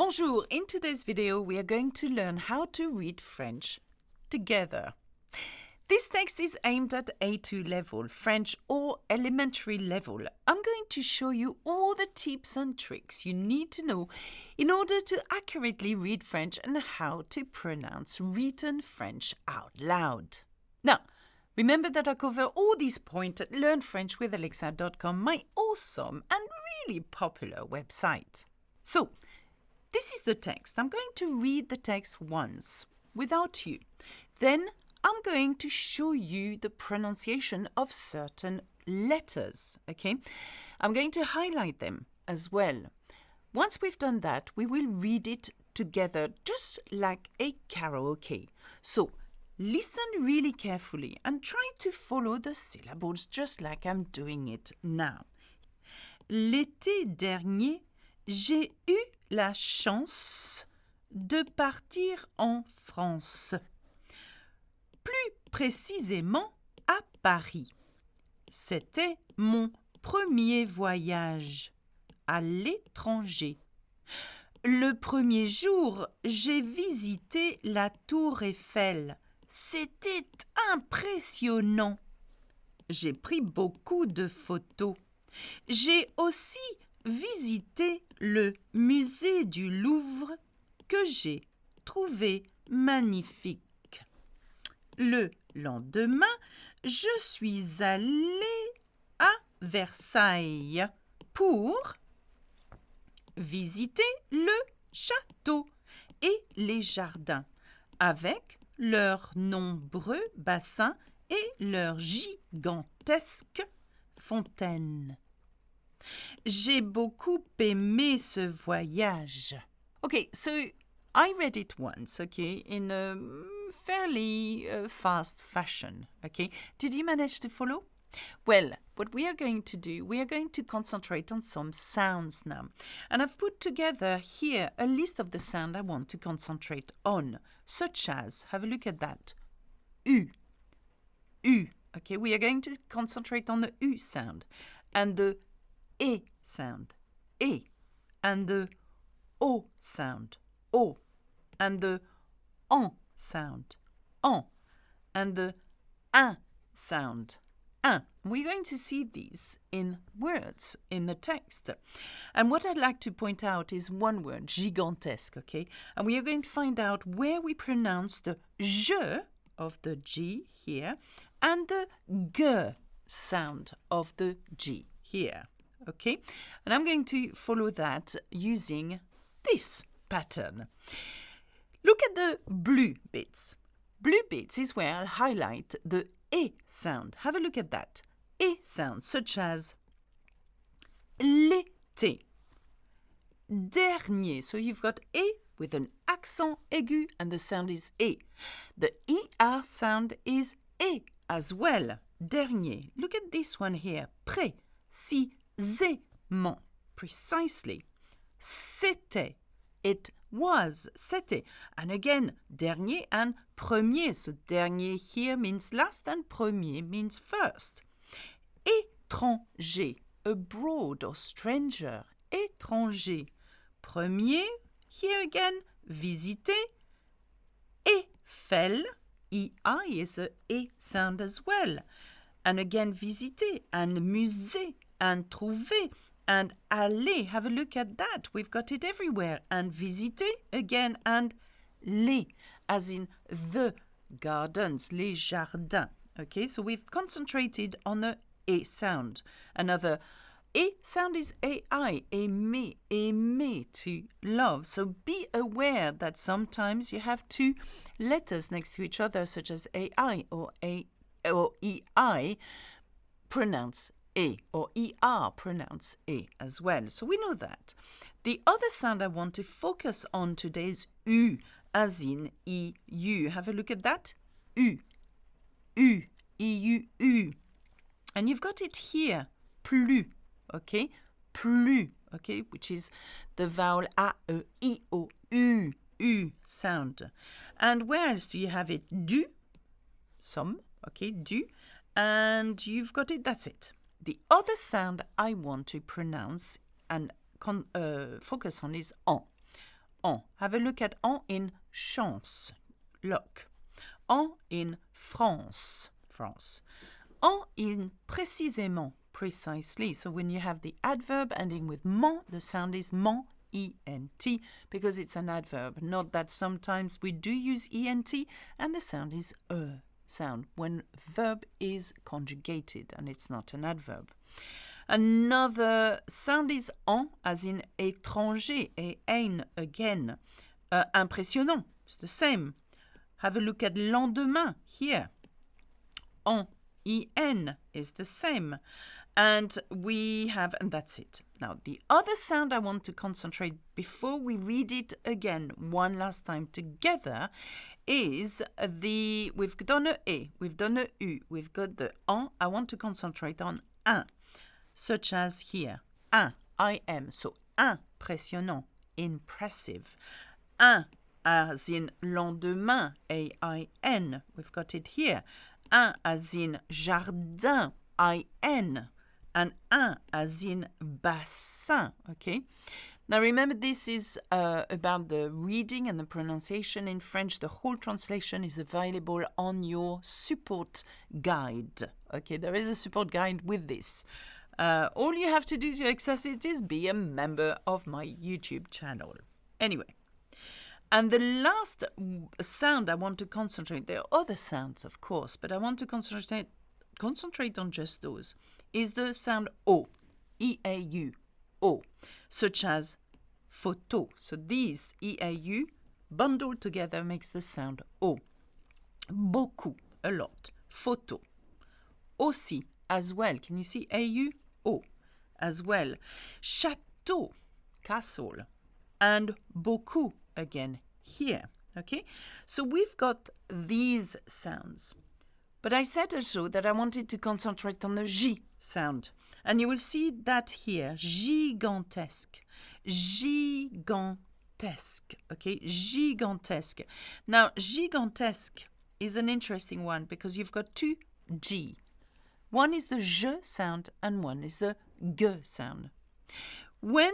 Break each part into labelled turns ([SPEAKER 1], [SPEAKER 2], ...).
[SPEAKER 1] Bonjour! In today's video, we are going to learn how to read French together. This text is aimed at A2 level, French or elementary level. I'm going to show you all the tips and tricks you need to know in order to accurately read French and how to pronounce written French out loud. Now, remember that I cover all these points at learnfrenchwithalexa.com, my awesome and really popular website. So, this is the text. I'm going to read the text once without you. Then I'm going to show you the pronunciation of certain letters, okay? I'm going to highlight them as well. Once we've done that, we will read it together just like a karaoke. So, listen really carefully and try to follow the syllables just like I'm doing it now. L'été dernier, j'ai eu la chance de partir en France. Plus précisément à Paris. C'était mon premier voyage à l'étranger. Le premier jour, j'ai visité la Tour Eiffel. C'était impressionnant. J'ai pris beaucoup de photos. J'ai aussi visité le musée du Louvre que j'ai trouvé magnifique. Le lendemain, je suis allée à Versailles pour visiter le château et les jardins avec leurs nombreux bassins et leurs gigantesques fontaines. J'ai beaucoup aimé ce voyage. Okay, so I read it once, okay, in a fairly fast fashion, okay. Did you manage to follow? Well, what we are going to do, we are going to concentrate on some sounds now. And I've put together here a list of the sound I want to concentrate on, such as, have a look at that, U, U, okay. We are going to concentrate on the U sound and the E sound, E, and the O sound, O, and the on sound, on, and the un sound, un. We're going to see these in words in the text. And what I'd like to point out is one word, gigantesque, okay? And we are going to find out where we pronounce the je of the G here and the g sound of the G here. Okay, and I'm going to follow that using this pattern. Look at the blue bits. Blue bits is where I'll highlight the E sound. Have a look at that. E sound, such as l'été, dernier. So you've got E with an accent aigu and the sound is E. The ER sound is E as well. Dernier. Look at this one here. Précisément, precisely. C'était, it was, c'était. And again, dernier and premier. So dernier here means last and premier means first. Étranger, abroad or stranger. Étranger. Premier, here again, visiter. Eiffel, EI is a E sound as well. And again, visiter and musée. And trouver and aller. Have a look at that. We've got it everywhere. And visiter again and les, as in the gardens, les jardins. Okay, so we've concentrated on the E sound. Another E sound is AI, aimer, aimer, to love. So be aware that sometimes you have two letters next to each other, such as AI or EI, pronounce E, or ER pronounce E as well. So we know that. The other sound I want to focus on today is U, as in EU. Have a look at that. U, U, EU, U. And you've got it here, plus, okay? Plus, okay? Which is the vowel A, E, I, O, U, U sound. And where else do you have it? Du, some, okay, du. And you've got it, that's it. The other sound I want to pronounce and focus on is en. en. Have a look at en in chance. Look. En in France. France. En in précisément. Precisely. So when you have the adverb ending with ment, the sound is ment, E-N-T, because it's an adverb. Note that sometimes we do use E-N-T and the sound is a sound when verb is conjugated and it's not an adverb. Another sound is en, as in étranger, et ein again. Impressionnant, it's the same. Have a look at lendemain here. En, en is the same. And we have, and that's it. Now, the other sound I want to concentrate before we read it again one last time together is we've done a E, we've done a U, we've got the en. I want to concentrate on un, such as here. Un, I am. So, impressionnant, impressive. Un, as in lendemain, A-I-N. We've got it here. Un, as in jardin, I-N. And un, as in bassin, okay? Now remember, this is about the reading and the pronunciation in French. The whole translation is available on your support guide, okay? There is a support guide with this. All you have to do to access it is be a member of my YouTube channel. Anyway, and the last sound I want to concentrate, there are other sounds, of course, but I want to concentrate on just those, is the sound O, E-A-U, O, such as photo. So these E-A-U bundled together makes the sound O. Beaucoup, a lot. Photo. Aussi, as well. Can you see A-U? O, as well. Château, castle. And beaucoup, again, here. Okay? So we've got these sounds. But I said also that I wanted to concentrate on the J sound. And you will see that here, gigantesque. Gigantesque, okay? Gigantesque. Now, gigantesque is an interesting one because you've got two G. One is the J sound and one is the G sound. When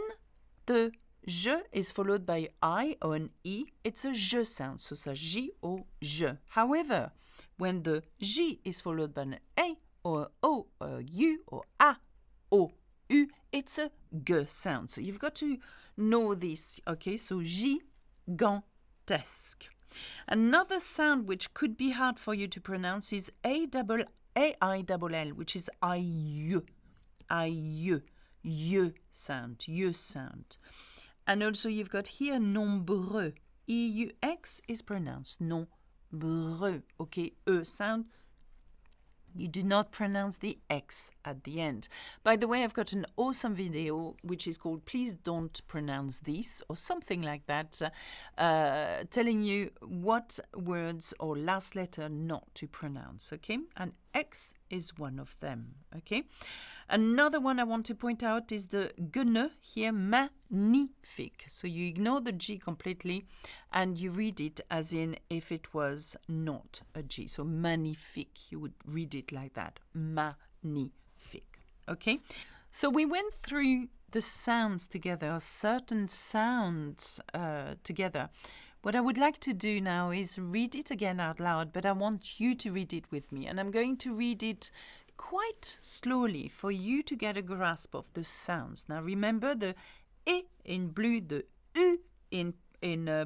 [SPEAKER 1] the J is followed by I or an E, it's a J sound. So it's a J or J. However, when the J is followed by an A or a O or a U or A O U, it's a G sound. So you've got to know this, okay? So gigantesque. Another sound which could be hard for you to pronounce is A-I-L-L, which is I-U. I-U. Y sound. Y sound. And also you've got here nombreux. E-U-X is pronounced nombreux. Okay, E sound. You do not pronounce the X at the end. By the way, I've got an awesome video which is called Please Don't Pronounce This or something like that, telling you what words or last letter not to pronounce, okay? And X is one of them, okay? Another one I want to point out is the gene here, magnifique. So you ignore the G completely and you read it as in if it was not a G. So magnifique, you would read it like that, magnifique, okay? So we went through the sounds together, certain sounds together. What I would like to do now is read it again out loud, but I want you to read it with me. And I'm going to read it quite slowly for you to get a grasp of the sounds. Now remember the E in blue, the U in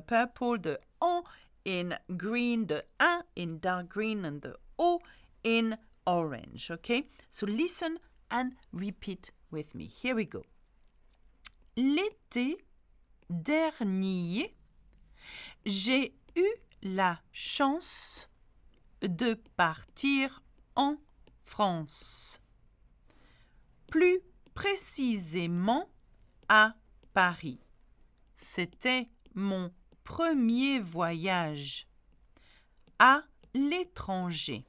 [SPEAKER 1] purple, the O in green, the A in dark green, and the O in orange, okay? So listen and repeat with me. Here we go. L'été dernier, j'ai eu la chance de partir en France. Plus précisément à Paris. C'était mon premier voyage à l'étranger.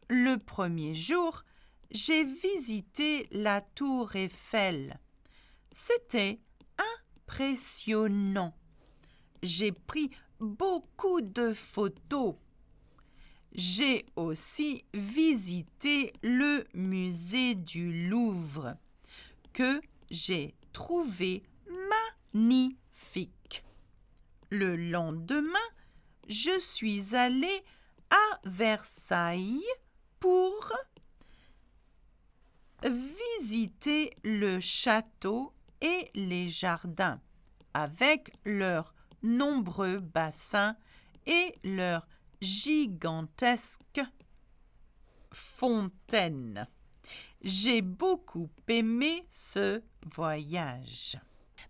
[SPEAKER 1] Le premier jour, j'ai visité la tour Eiffel. C'était impressionnant. J'ai pris beaucoup de photos. J'ai aussi visité le musée du Louvre, que j'ai trouvé magnifique. Le lendemain, je suis allée à Versailles pour visiter le château et les jardins avec leurs nombreux bassins et leurs gigantesques fontaines. J'ai beaucoup aimé ce voyage.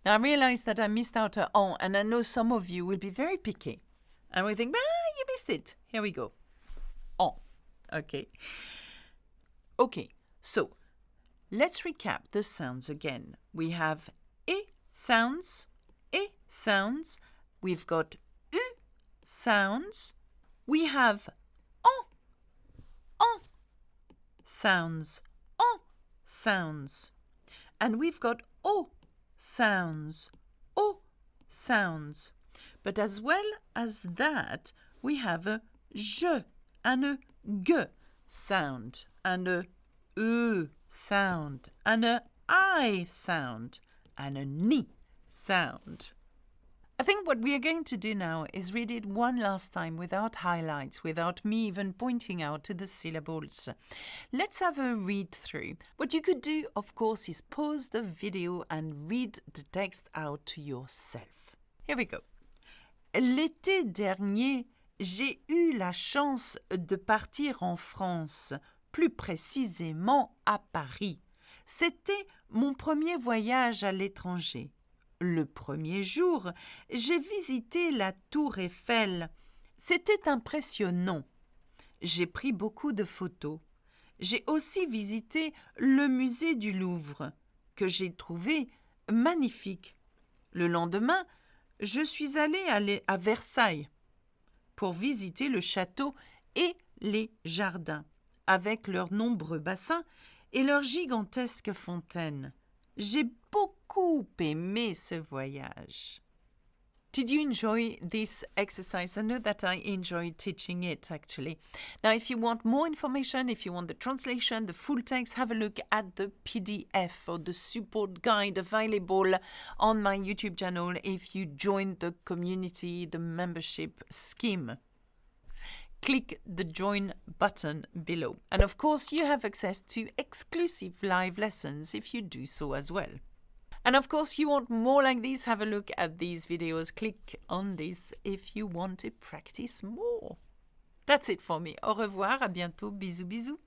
[SPEAKER 1] Now I realize that I missed out a on, and I know some of you will be very picky. And we think, you missed it. Here we go. On. Okay. Okay, so let's recap the sounds again. We have E sounds, we've got U sounds, we have on sounds, and we've got O sounds. But as well as that, we have a je and a g sound, and a sound, and a I sound, and a ni sound. I think what we are going to do now is read it one last time without highlights, without me even pointing out to the syllables. Let's have a read through. What you could do, of course, is pause the video and read the text out to yourself. Here we go. L'été dernier, j'ai eu la chance de partir en France, plus précisément à Paris. C'était mon premier voyage à l'étranger. Le premier jour, j'ai visité la Tour Eiffel. C'était impressionnant. J'ai pris beaucoup de photos. J'ai aussi visité le musée du Louvre, que j'ai trouvé magnifique. Le lendemain, je suis allée à Versailles pour visiter le château et les jardins, avec leurs nombreux bassins et leurs gigantesques fontaines. J'ai beaucoup aimé ce voyage. Did you enjoy this exercise? I know that I enjoyed teaching it, actually. Now, if you want more information, if you want the translation, the full text, have a look at the PDF or the support guide available on my YouTube channel if you join the community, the membership scheme. Click the join button below. And of course, you have access to exclusive live lessons if you do so as well. And of course, you want more like this, have a look at these videos. Click on this if you want to practice more. That's it for me. Au revoir, à bientôt. Bisous, bisous.